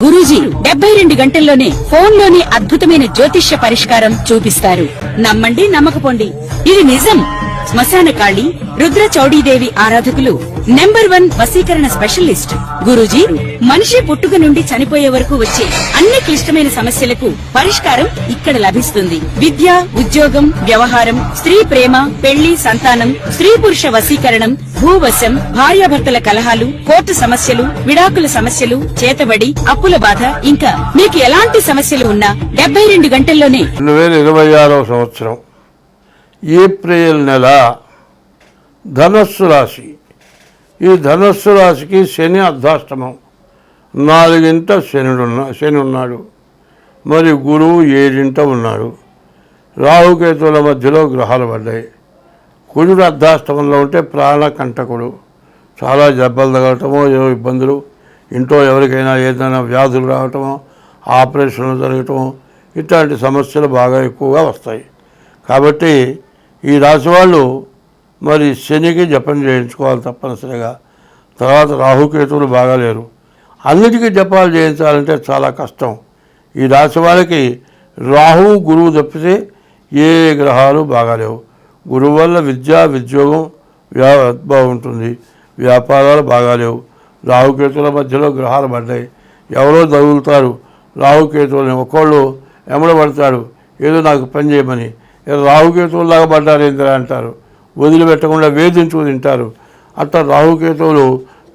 గురూజీ 72 గంటల్లోనే ఫోన్లోని అద్భుతమైన జ్యోతిష్య పరిష్కారం చూపిస్తారు. నమ్మండి, నమ్మకపోండి, ఇది నిజం. శ్మశాన కాళి రుద్ర చౌడీదేవి ఆరాధకులు నంబర్ 1 వశీకరణ స్పెషలిస్ట్ గురూజీ. మనిషి పుట్టుక నుండి చనిపోయే వరకు వచ్చే అన్ని క్లిష్టమైన సమస్యలకు పరిష్కారం ఇక్కడ లభిస్తుంది. విద్య, ఉద్యోగం, వ్యవహారం, స్త్రీ ప్రేమ, పెళ్లి, సంతానం, స్త్రీ పురుష వశీకరణం, భూవశం, భార్యాభర్తల కలహాలు, కోర్టు సమస్యలు, విడాకుల సమస్యలు, చేతబడి, అప్పుల బాధ, ఇంకా మీకు ఎలాంటి సమస్యలు ఉన్నా 72 గంటల్లోనే 2026వ సంవత్సరం ఏప్రిల్ నెల ధనస్సు రాశి. ఈ ధనస్సు రాశికి శని అర్ధాష్టమం, 4ంట శని ఉన్నాడు. మరి గురువు 7ంట ఉన్నాడు. రాహుకేతువుల మధ్యలో గ్రహాలు పడ్డాయి. కుజుడు అర్ధాష్టమంలో ఉంటే ప్రాణకంటకుడు, చాలా దెబ్బలు తగలటమో, ఏవో ఇబ్బందులు, ఇంట్లో ఎవరికైనా ఏదైనా వ్యాధులు రావటమో, ఆపరేషన్లు జరగటమో, ఇట్లాంటి సమస్యలు బాగా ఎక్కువగా వస్తాయి. కాబట్టి ఈ రాశి వాళ్ళు మరి శనికి జపం చేయించుకోవాలి తప్పనిసరిగా. తర్వాత రాహుకేతువులు బాగాలేరు, అన్నిటికీ జపాలు చేయించాలంటే చాలా కష్టం. ఈ రాశి వాళ్ళకి రాహువు గురువు తప్పితే ఏ గ్రహాలు బాగాలేవు. గురువు వల్ల విద్య, ఉద్యోగం బాగుంటుంది, వ్యాపారాలు బాగాలేవు. రాహుకేతువుల మధ్యలో గ్రహాలు పడ్డాయి. ఎవరో తగులుతారు రాహుకేతువులని, ఒకళ్ళు ఎమడబడతాడు ఏదో నాకు పని చేయమని. రాహుకేతువులాగా పడ్డారు ఏందిరా అంటారు, వదిలిపెట్టకుండా వేధించుకు తింటారు. అట్లా రాహుకేతువులు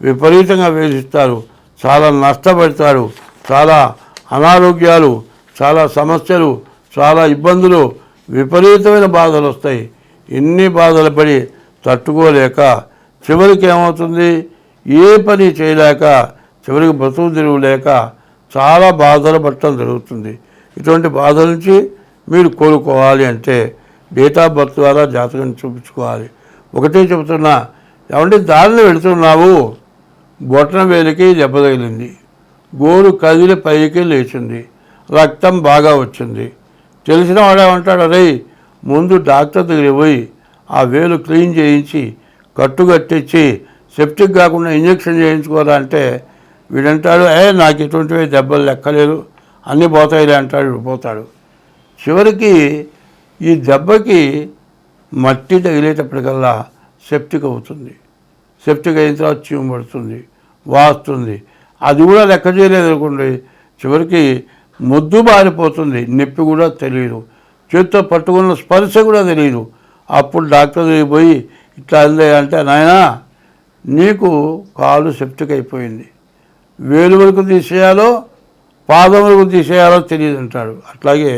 విపరీతంగా వేధిస్తారు, చాలా నష్టపడతారు, చాలా అనారోగ్యాలు, చాలా సమస్యలు, చాలా ఇబ్బందులు, విపరీతమైన బాధలు వస్తాయి. ఎన్ని బాధలు పడి తట్టుకోలేక చివరికి ఏమవుతుంది, ఏ పని చేయలేక చివరికి బ్రతుకు తిరుగులేక చాలా బాధలు పట్టడం జరుగుతుంది. ఇటువంటి బాధల నుంచి మీరు కోలుకోవాలి అంటే డేట్ ఆఫ్ బర్త్ ద్వారా జాతకం చూపించుకోవాలి. ఒకటే చెబుతున్నా, ఏమంటే దారిలో వెళుతున్నావు, బొట్టన వేలికి దెబ్బ తగిలింది, గోరు కదిలి పైకి లేచింది, రక్తం బాగా వచ్చింది. తెలిసిన వాడేమంటాడు, అరే ముందు డాక్టర్ దగ్గరికి పోయి ఆ వేలు క్లీన్ చేయించి కట్టుకట్టించి సెప్టిక్ కాకుండా ఇంజక్షన్ చేయించుకోరా అంటే వీడంటాడు, నాకు ఎటువంటివి దెబ్బలు లెక్కలేదు, అన్నీ పోతాయిలే అంటాడు, పోతాడు. చివరికి ఈ దెబ్బకి మట్టి తగిలేటప్పటికల్లా సెప్టిక్ అవుతుంది. సెప్టిక్ అయిన తర్వాత చీము పడుతుంది, వాస్తుంది. అది కూడా లెక్క చేయలేదు అనుకోండి, చివరికి ముద్దు బారిపోతుంది, నొప్పి కూడా తెలియదు, చేతితో పట్టుకున్న స్పర్శ కూడా తెలియదు. అప్పుడు డాక్టర్ దగ్గరికి పోయి ఇట్లా అందే అంటే, నాయనా నీకు కాలు సెప్టిక్ అయిపోయింది, వేలు వరకు తీసేయాలో పాదం వరకు తీసేయాలో తెలియదు అంటాడు. అట్లాగే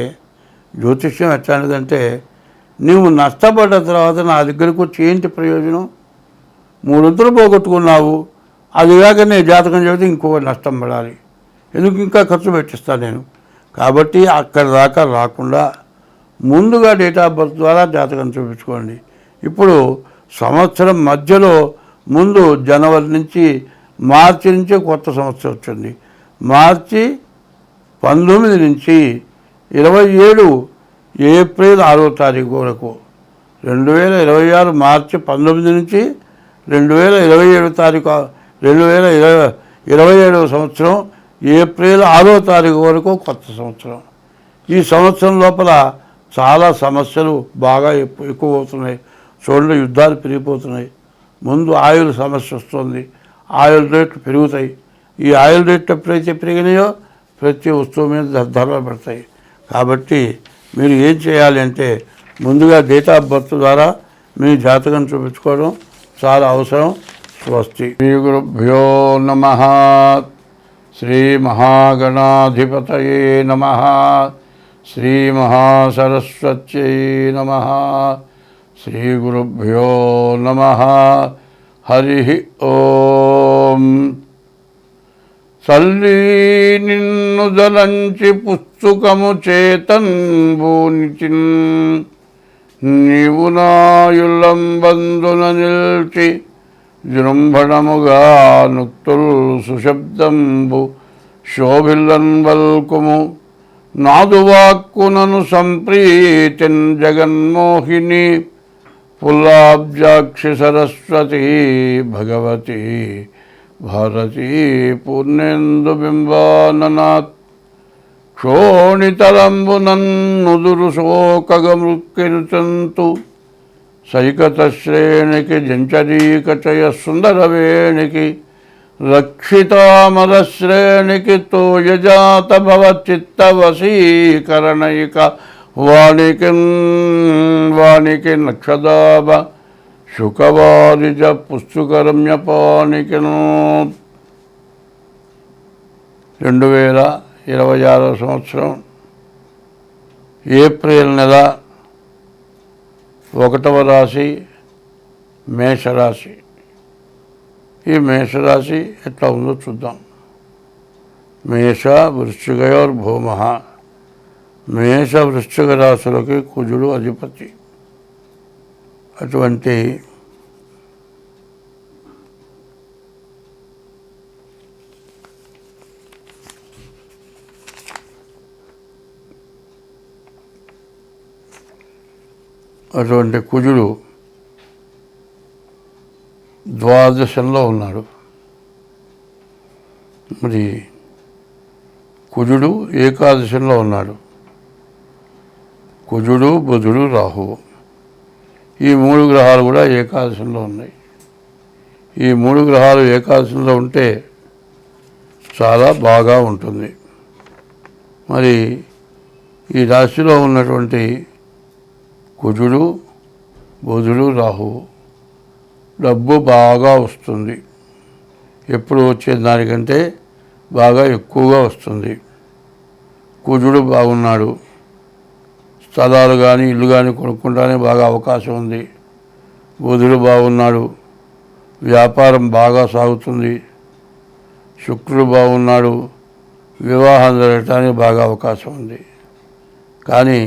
జ్యోతిష్యం ఎట్లాంటిదంటే, నువ్వు నష్టపడ్డ తర్వాత నా దగ్గరకు వచ్చి ఏంటి ప్రయోజనం, 3 వంతులు పోగొట్టుకున్నావు, అది కాక నేను జాతకం చెబితే ఇంకొక నష్టం పడాలి, ఎందుకు ఇంకా ఖర్చు పెట్టిస్తాను నేను. కాబట్టి అక్కడి దాకా రాకుండా ముందుగా డేట్ ఆఫ్ బర్త్ ద్వారా జాతకం చూపించుకోండి. ఇప్పుడు సంవత్సరం మధ్యలో ముందు జనవరి నుంచి మార్చి నుంచి కొత్త సంవత్సరం వచ్చింది. మార్చి 19 నుంచి 27 ఏప్రిల్ 6వ తారీఖు వరకు, 2026 మార్చి 19 నుంచి 2027 తారీఖు 2027వ సంవత్సరం ఏప్రిల్ 6వ తారీఖు వరకు కొత్త సంవత్సరం. ఈ సంవత్సరం లోపల చాలా సమస్యలు బాగా ఎక్కువ అవుతున్నాయి. చూడండి, యుద్ధాలు పెరిగిపోతున్నాయి. ముందు ఆయిల్ సమస్య వస్తుంది, ఆయిల్ రేట్లు పెరుగుతాయి. ఈ ఆయిల్ రేట్లు ఎప్పుడైతే పెరిగినాయో ప్రతి వస్తువు మీద ధరలు పడతాయి. కాబట్టి మీరు ఏం చేయాలి అంటే ముందుగా డేట్ ఆఫ్ బర్త్ ద్వారా మీ జాతకం చూపించుకోవడం చాలా అవసరం. స్వస్తి. శ్రీ గురుభ్యో నమః. శ్రీ మహాగణాధిపతయే నమః. శ్రీ మహాసరస్వత్యై నమః. శ్రీ గురుభ్యో నమః. హరి ఓం. తల్లి నిన్ను దలంచి పుస్తకము చేతంబూనిచిన్, నీవు నాయులంబందున నిల్చి జృంభణముగా నుక్తుల్ సుశబ్దంబు శోభిల్లన్ వల్కుము, నాదువాక్కునను సంప్రీతిన్ జగన్మోహిని, పుల్లాబ్జాక్షి సరస్వతి భగవతి భారతీ పూర్ణేందు బింబాననాత్ క్షోణితలంబునన్నుదురు శోకగమృక్కిరుచంతు సైకత శ్రేణికి జంచరీకచయ సుందరవేణికి రక్షితామరశ్రేణికి తోయజాత భవచిత్తవశీకరణయిక వాణికి నక్షదాభ శుకవారిజ పుస్తుకరమ్యపానికిను 2026 సంవత్సరం ఏప్రిల్ నెల 1వ రాశి మేషరాశి. ఈ మేషరాశి ఎట్లా ఉందో చూద్దాం. మేష వృశ్చికయోర్ భూమ. మేష వృశ్చిక రాశులకి కుజుడు అధిపతి. అటువంటి కుజుడు ద్వాదశంలో ఉన్నాడు. మరి కుజుడు ఏకాదశంలో ఉన్నాడు. కుజుడు, బుధుడు, రాహువు ఈ 3 గ్రహాలు కూడా ఏకాదశంలో ఉన్నాయి. ఈ 3 గ్రహాలు ఏకాదశంలో ఉంటే చాలా బాగా ఉంటుంది. మరి ఈ రాశిలో ఉన్నటువంటి కుజుడు, బుధుడు, రాహువు డబ్బు బాగా వస్తుంది. ఎప్పుడు వచ్చే దానికంటే బాగా ఎక్కువగా వస్తుంది. కుజుడు బాగున్నాడు. స్థలాలు కానీ ఇల్లు కానీ కొనుక్కుంటానే బాగా అవకాశం ఉంది. బుధుడు బాగున్నాడు. వ్యాపారం బాగా సాగుతుంది. శుక్రుడు బాగున్నాడు. వివాహం జరగటానికి బాగా అవకాశం ఉంది. కానీ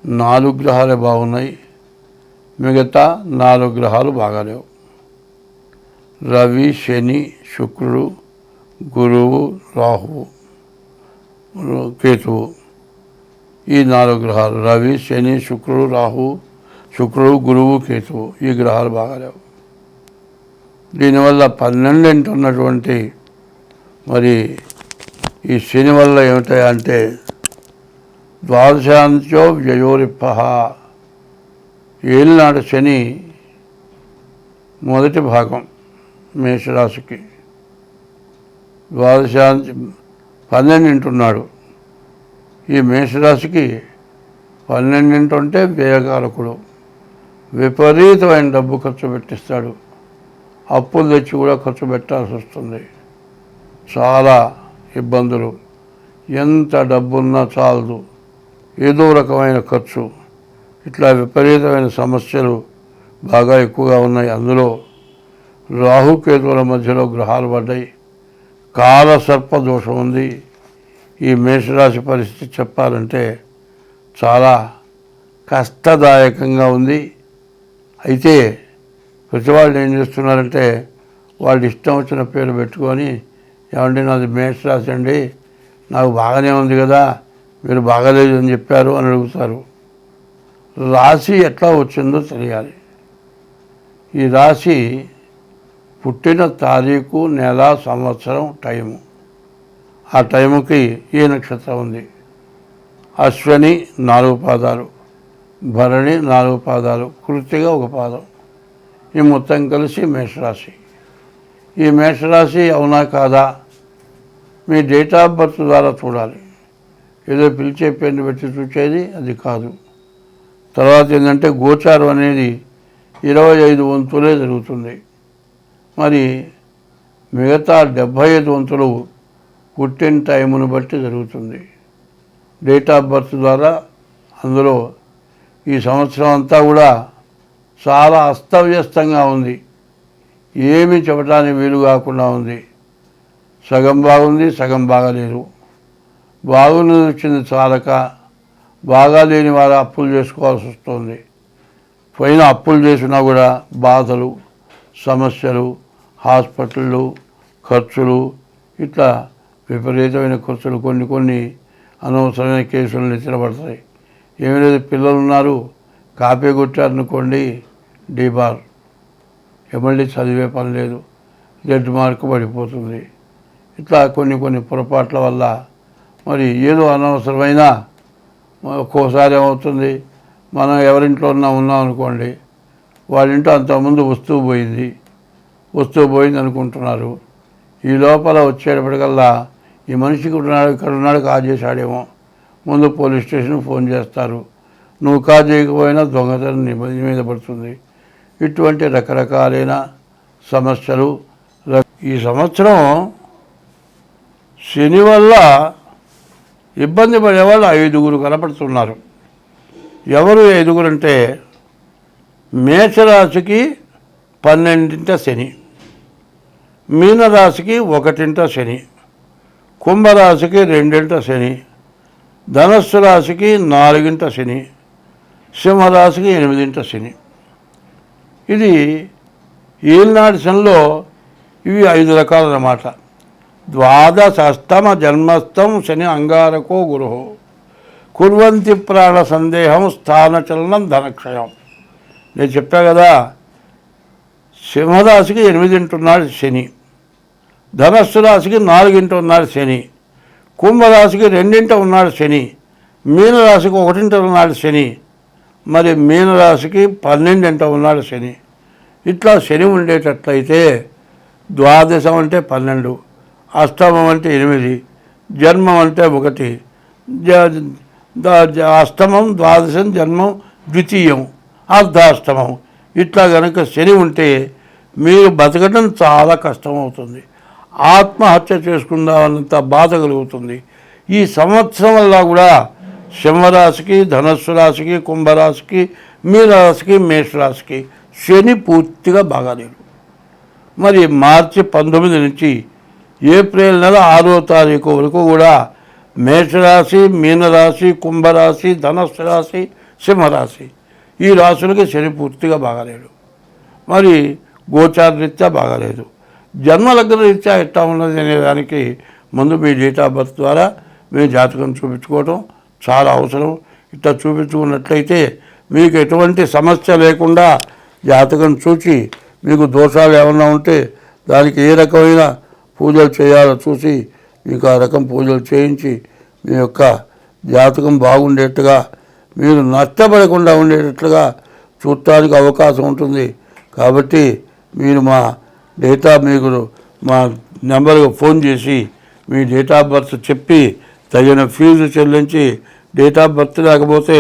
4 గ్రహాలే బాగున్నాయి. మిగతా 4 గ్రహాలు బాగాలేవు. రవి, శని, శుక్రుడు, గురువు, రాహువు, కేతువు ఈ 4 గ్రహాలు రవి, శని, శుక్రుడు, రాహువు, శుక్రుడు, గురువు, కేతువు ఈ గ్రహాలు బాగాలేవు. దీనివల్ల 12 ఉన్నటువంటి మరి ఈ శని వల్ల ఏమిటాయంటే ద్వాదశాంత్యో వ్యయోరిప్ప. ఏలినాడు శని మొదటి భాగం మేషరాశికి. ద్వాదశాంతి 12 ఉన్నాడు. ఈ మేషరాశికి 12 ఉంటే వ్యయకారకుడు. విపరీతమైన డబ్బు ఖర్చు పెట్టిస్తాడు. అప్పులు తెచ్చి కూడా ఖర్చు పెట్టాల్సి వస్తుంది. చాలా ఇబ్బందులు. ఎంత డబ్బున్నా చాలదు. ఏదో రకమైన ఖర్చు. ఇట్లా విపరీతమైన సమస్యలు బాగా ఎక్కువగా ఉన్నాయి. అందులో రాహుకేతువుల మధ్యలో గ్రహాలు పడ్డాయి. కాలసర్ప దోషం ఉంది. ఈ మేషరాశి పరిస్థితి చెప్పాలంటే చాలా కష్టదాయకంగా ఉంది. అయితే ప్రతి వాళ్ళు ఏం చేస్తున్నారంటే వాళ్ళు ఇష్టం వచ్చిన పేరు పెట్టుకొని, ఏమంటే నాది మేషరాశి అండి, నాకు బాగానే ఉంది కదా, మీరు బాగాలేదు అని చెప్పారు అని అడుగుతారు. రాశి ఎట్లా వచ్చిందో తెలియాలి. ఈ రాశి పుట్టిన తారీఖు, నెల, సంవత్సరం, టైము. ఆ టైముకి ఏ నక్షత్రం ఉంది. అశ్వని 4 పాదాలు, భరణి 4 పాదాలు, కృత్తిక 1 పాదం. ఈ మొత్తం కలిసి మేషరాశి. ఈ మేషరాశి అవునా కాదా మీ డేట్ ఆఫ్ బర్త్ ద్వారా చూడాలి. ఏదో పిలిచే పేరుని పెట్టి చూసేది అది కాదు. తర్వాత ఏంటంటే గోచారం అనేది 25 వంతులే జరుగుతుంది. మరి మిగతా 75 వంతులు పుట్టిన టైమును బట్టి జరుగుతుంది. డేట్ ఆఫ్ బర్త్ ద్వారా అందులో ఈ సంవత్సరం అంతా కూడా చాలా అస్తవ్యస్తంగా ఉంది. ఏమీ చెప్పడానికి వీలు కాకుండా ఉంది. సగం బాగుంది, సగం బాగాలేదు. బాగున్నది వచ్చింది చాలక బాగాలేని వారు అప్పులు చేసుకోవాల్సి వస్తుంది. పైన అప్పులు చేసినా కూడా బాధలు, సమస్యలు, హాస్పిటళ్ళు, ఖర్చులు, ఇట్లా విపరీతమైన ఖర్చులు. కొన్ని అనవసరమైన కేసులు నెత్తినబడతాయి. ఏమీ లేదు, పిల్లలు ఉన్నారు, కాపీ కొట్టారనుకోండి, డీబార్. మళ్ళీ చదివే పని లేదు. రెడ్ మార్క్ పడిపోతుంది. ఇట్లా కొన్ని పొరపాట్ల వల్ల మరి ఏదో అనవసరమైన ఒక్కోసారి ఏమవుతుంది, మనం ఎవరింట్లో ఉన్నాం అనుకోండి, వాళ్ళ ఇంట్లో అంతకుముందు వస్తువు పోయింది అనుకుంటున్నారు. ఈ లోపల వచ్చేటప్పటికల్లా ఈ మనిషికి ఇక్కడ ఉన్నాడు కాల్ చేశాడేమో, ముందు పోలీస్ స్టేషన్కి ఫోన్ చేస్తారు. నువ్వు కాల్ చేయకపోయినా దొంగతనం నీ మీద పడుతుంది. ఇటువంటి రకరకాలైన సమస్యలు. ఈ సంవత్సరం శని వల్ల ఇబ్బంది పడే వాళ్ళు 5 కనపడుతున్నారు. ఎవరు 5 అంటే మేషరాశికి 12వ శని, మీనరాశికి 1వ శని, కుంభరాశికి 2వ శని, ధనస్సు రాశికి 4వ శని, సింహరాశికి 8వ శని. ఇది ఏలినాటి శనిలో ఇవి 5 రకాలన్నమాట. ద్వాదశస్తమ జన్మస్థం శని అంగారకో గురు కుర్వంతి ప్రాణ సందేహం స్థానచలనం ధనక్షయం. నేను చెప్పా కదా, సింహరాశికి 8 ఉన్నాడు శని, ధనస్సు రాశికి 4 ఉన్నాడు శని, కుంభరాశికి 2 ఉన్నాడు శని, మీనరాశికి 1 ఉన్నాడు శని, మరి మీనరాశికి 12 ఉన్నాడు శని. ఇట్లా శని ఉండేటట్లయితే ద్వాదశం అంటే 12, అష్టమం అంటే 8, జన్మం అంటే 1, అష్టమం ద్వాదశం జన్మం ద్వితీయం అర్ధాష్టమం. ఇట్లా కనుక శని ఉంటే మీరు బతకడం చాలా కష్టమవుతుంది. ఆత్మహత్య చేసుకుందామన్నంత బాధ కలుగుతుంది. ఈ సంవత్సరం వల్ల కూడా సింహరాశికి, ధనస్సు రాశికి, కుంభరాశికి, మీనరాశికి, మేషరాశికి శని పూర్తిగా బాగాలేడు. మరి మార్చి 19 నుంచి ఏప్రిల్ నెల 6వ తారీఖు వరకు కూడా మేషరాశి, మీనరాశి, కుంభరాశి, ధనస్సు రాశి, సింహరాశి ఈ రాశులకి శని పూర్తిగా బాగాలేడు. మరి గోచార రీత్యా బాగాలేదు. జన్మలగ్న రీత్యా ఎట్లా ఉన్నది అనేదానికి ముందు మీ డేట్ ఆఫ్ బర్త్ ద్వారా మీ జాతకం చూపించుకోవటం చాలా అవసరం. ఇట్లా చూపించుకున్నట్లయితే మీకు ఎటువంటి సమస్య లేకుండా జాతకం చూసి మీకు దోషాలు ఏమన్నా ఉంటే దానికి ఏ రకమైన పూజలు చేయాలో చూసి మీకు ఆ రకం పూజలు చేయించి మీ యొక్క జాతకం బాగుండేట్టుగా, మీరు నష్టపడకుండా ఉండేటట్లుగా చూడటానికి అవకాశం ఉంటుంది. కాబట్టి మీరు మా మీకు మా నెంబర్కి ఫోన్ చేసి మీ డేట్ ఆఫ్ బర్త్ చెప్పి తగిన ఫీజు చెల్లించి, డేట్ ఆఫ్ బర్త్ లేకపోతే